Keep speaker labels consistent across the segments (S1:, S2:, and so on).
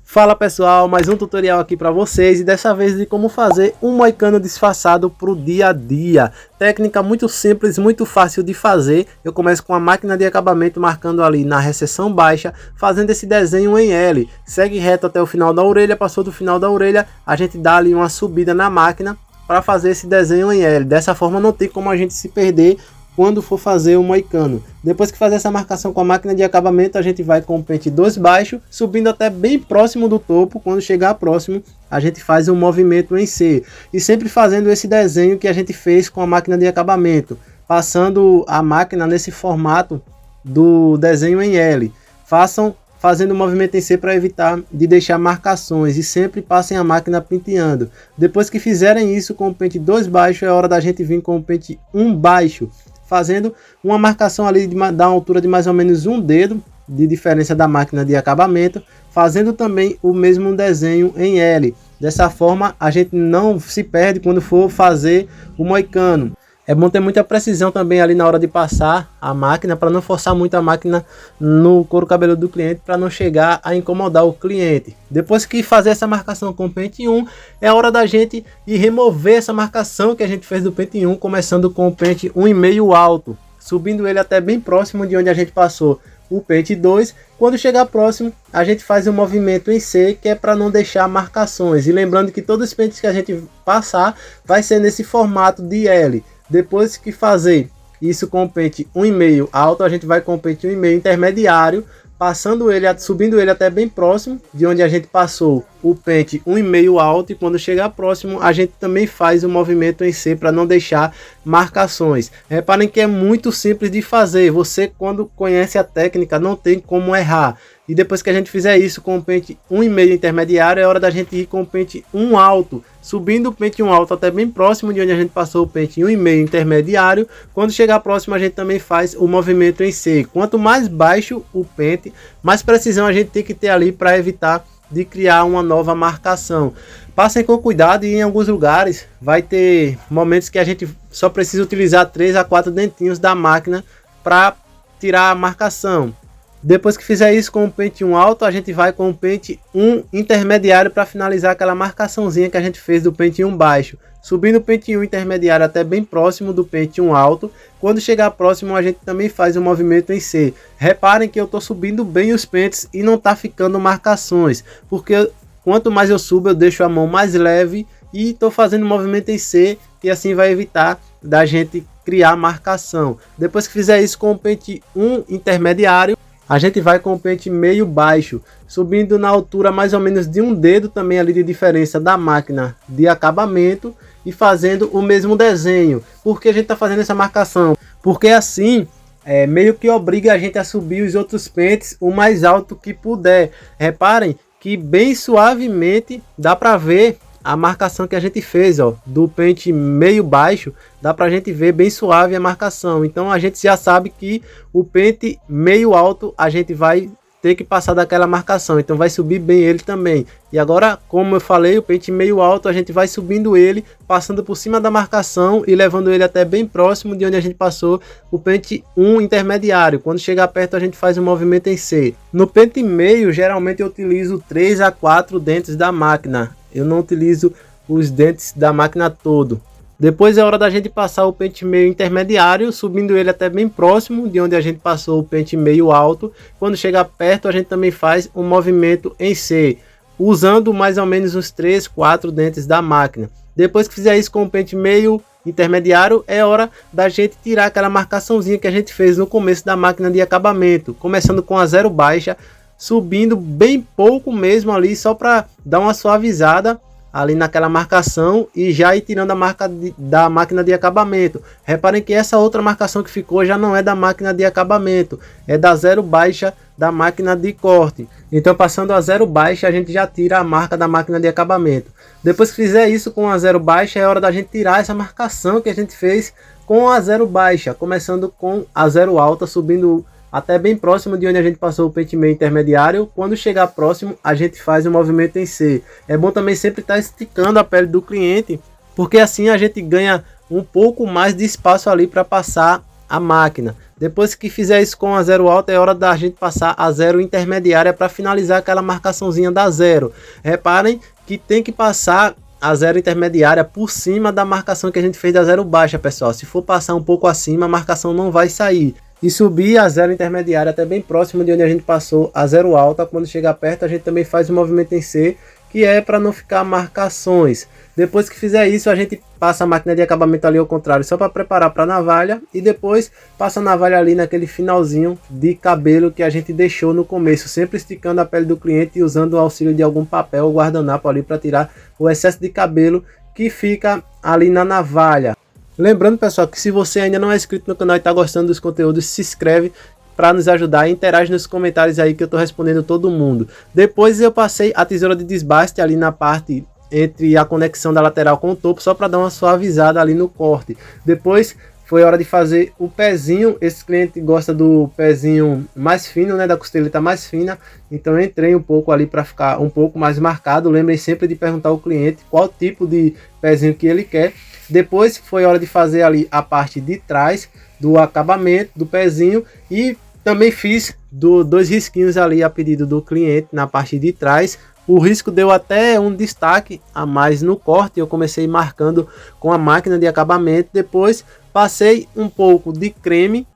S1: Fala pessoal, mais um tutorial aqui para vocês e dessa vez de como fazer um moicano disfarçado para o dia a dia. Técnica muito simples, muito fácil de fazer. Eu começo com a máquina de acabamento marcando ali na recessão baixa, fazendo esse desenho em L. Segue reto até o final da orelha, passou do final da orelha, a gente dá ali uma subida na máquina para fazer esse desenho em L. Dessa forma não tem como a gente se perder quando for fazer o moicano. Depois que fazer essa marcação com a máquina de acabamento, a gente vai com o pente 2 baixo, subindo até bem próximo do topo. Quando chegar próximo, a gente faz um movimento em C. E sempre fazendo esse desenho que a gente fez com a máquina de acabamento, passando a máquina nesse formato do desenho em L. Fazendo o movimento em C para evitar de deixar marcações e sempre passem a máquina penteando. Depois que fizerem isso com o pente 2 baixo, é hora da gente vir com o pente 1 baixo, fazendo uma marcação ali da altura de mais ou menos um dedo de diferença da máquina de acabamento, fazendo também o mesmo desenho em L. Dessa forma a gente não se perde quando for fazer o moicano. É bom ter muita precisão também ali na hora de passar a máquina, para não forçar muito a máquina no couro cabeludo do cliente, para não chegar a incomodar o cliente. Depois que fazer essa marcação com o pente 1, é hora da gente ir remover essa marcação que a gente fez do pente 1, começando com o pente 1,5 alto, subindo ele até bem próximo de onde a gente passou o pente 2. Quando chegar próximo, a gente faz um movimento em C, que é para não deixar marcações. E lembrando que todos os pentes que a gente passar vai ser nesse formato de L. Depois que fazer isso com o pente 1,5 alto, a gente vai com o pente 1,5 intermediário, subindo ele até bem próximo de onde a gente passou o pente 1,5 alto, e quando chegar próximo a gente também faz o movimento em C para não deixar marcações. Reparem que é muito simples de fazer, você quando conhece a técnica não tem como errar. E depois que a gente fizer isso com o pente 1,5 intermediário, é hora da gente ir com o pente 1 alto, subindo o pente 1 alto até bem próximo de onde a gente passou o pente 1,5 intermediário. Quando chegar próximo a gente também faz o movimento em C. Quanto mais baixo o pente, mais precisão a gente tem que ter ali para evitar de criar uma nova marcação. Passem com cuidado, e em alguns lugares vai ter momentos que a gente só precisa utilizar 3 a 4 dentinhos da máquina para tirar a marcação. Depois que fizer isso com o pente 1 alto, a gente vai com o pente 1 intermediário para finalizar aquela marcaçãozinha que a gente fez do pente 1 baixo, subindo o pente 1 intermediário até bem próximo do pente 1 alto. Quando chegar próximo, a gente também faz um movimento em C. Reparem que eu estou subindo bem os pentes e não está ficando marcações, porque quanto mais eu subo, eu deixo a mão mais leve e estou fazendo um movimento em C, e assim vai evitar da gente criar marcação. Depois que fizer isso com o pente 1 intermediário, a gente vai com o pente meio baixo, subindo na altura mais ou menos de um dedo também ali de diferença da máquina de acabamento, e fazendo o mesmo desenho. Por que a gente está fazendo essa marcação? Porque assim meio que obriga a gente a subir os outros pentes o mais alto que puder. Reparem que bem suavemente dá para ver a marcação que a gente fez, ó, do pente meio baixo, dá pra gente ver bem suave a marcação. Então a gente já sabe que o pente meio alto a gente vai ter que passar daquela marcação, então vai subir bem ele também. E agora, como eu falei, o pente meio alto a gente vai subindo ele, passando por cima da marcação e levando ele até bem próximo de onde a gente passou o pente 1 intermediário. Quando chegar perto a gente faz um movimento em C. No pente meio, geralmente eu utilizo 3 a 4 dentes da máquina. Eu não utilizo os dentes da máquina todo. Depois é hora da gente passar o pente meio intermediário, subindo ele até bem próximo de onde a gente passou o pente meio alto. Quando chegar perto a gente também faz um movimento em C, usando mais ou menos uns 3, 4 dentes da máquina. Depois que fizer isso com o pente meio intermediário, é hora da gente tirar aquela marcaçãozinha que a gente fez no começo da máquina de acabamento, começando com a 0 baixa, subindo bem pouco mesmo ali, só para dar uma suavizada ali naquela marcação e já ir tirando a marca da máquina de acabamento. Reparem que essa outra marcação que ficou já não é da máquina de acabamento, é da 0 baixa da máquina de corte. Então passando a 0 baixa a gente já tira a marca da máquina de acabamento. Depois que fizer isso com a 0 baixa, é hora da gente tirar essa marcação que a gente fez com a 0 baixa, começando com a 0 alta, subindo até bem próximo de onde a gente passou o pente meio intermediário. Quando chegar próximo a gente faz um movimento em C. É bom também sempre estar esticando a pele do cliente, porque assim a gente ganha um pouco mais de espaço ali para passar a máquina. Depois que fizer isso com a zero alta, é hora da gente passar a zero intermediária para finalizar aquela marcaçãozinha da zero. Reparem que tem que passar a zero intermediária por cima da marcação que a gente fez da zero baixa, pessoal. Se for passar um pouco acima, a marcação não vai sair. E subir a zero intermediária até bem próximo de onde a gente passou a zero alta. Quando chegar perto, a gente também faz o movimento em C, que é para não ficar marcações. Depois que fizer isso, a gente passa a máquina de acabamento ali ao contrário, só para preparar para a navalha, e depois passa a navalha ali naquele finalzinho de cabelo que a gente deixou no começo, sempre esticando a pele do cliente e usando o auxílio de algum papel ou guardanapo ali para tirar o excesso de cabelo que fica ali na navalha. Lembrando, pessoal, que se você ainda não é inscrito no canal e está gostando dos conteúdos, se inscreve para nos ajudar e interage nos comentários aí que eu estou respondendo todo mundo. Depois eu passei a tesoura de desbaste ali na parte entre a conexão da lateral com o topo, só para dar uma suavizada ali no corte. Depois foi hora de fazer o pezinho. Esse cliente gosta do pezinho mais fino, né, da costeleta mais fina, então eu entrei um pouco ali para ficar um pouco mais marcado. Lembrem sempre de perguntar ao cliente qual tipo de pezinho que ele quer. Depois foi hora de fazer ali a parte de trás do acabamento do pezinho, e também fiz dois risquinhos ali a pedido do cliente na parte de trás. O risco deu até um destaque a mais no corte. Eu comecei marcando com a máquina de acabamento. Depois passei um pouco de creme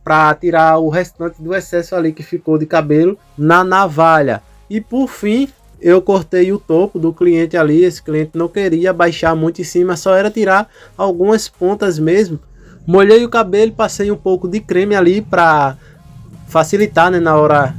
S1: para tirar o restante do excesso ali que ficou de cabelo na navalha. E por fim, eu cortei o topo do cliente ali. Esse cliente não queria baixar muito em cima, só era tirar algumas pontas mesmo. Molhei o cabelo, passei um pouco de creme ali para facilitar, né, na hora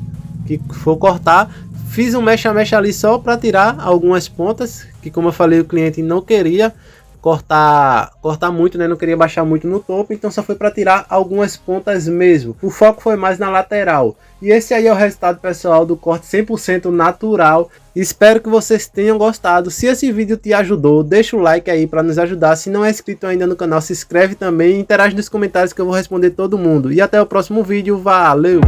S1: que for cortar. Fiz um mecha-mecha ali só para tirar algumas pontas, que como eu falei, o cliente não queria cortar muito, né? Não queria baixar muito no topo, então só foi para tirar algumas pontas mesmo. O foco foi mais na lateral. E esse aí é o resultado, pessoal, do corte 100% natural. Espero que vocês tenham gostado. Se esse vídeo te ajudou, deixa o like aí para nos ajudar. Se não é inscrito ainda no canal, se inscreve também e interage nos comentários que eu vou responder todo mundo. E até o próximo vídeo. Valeu!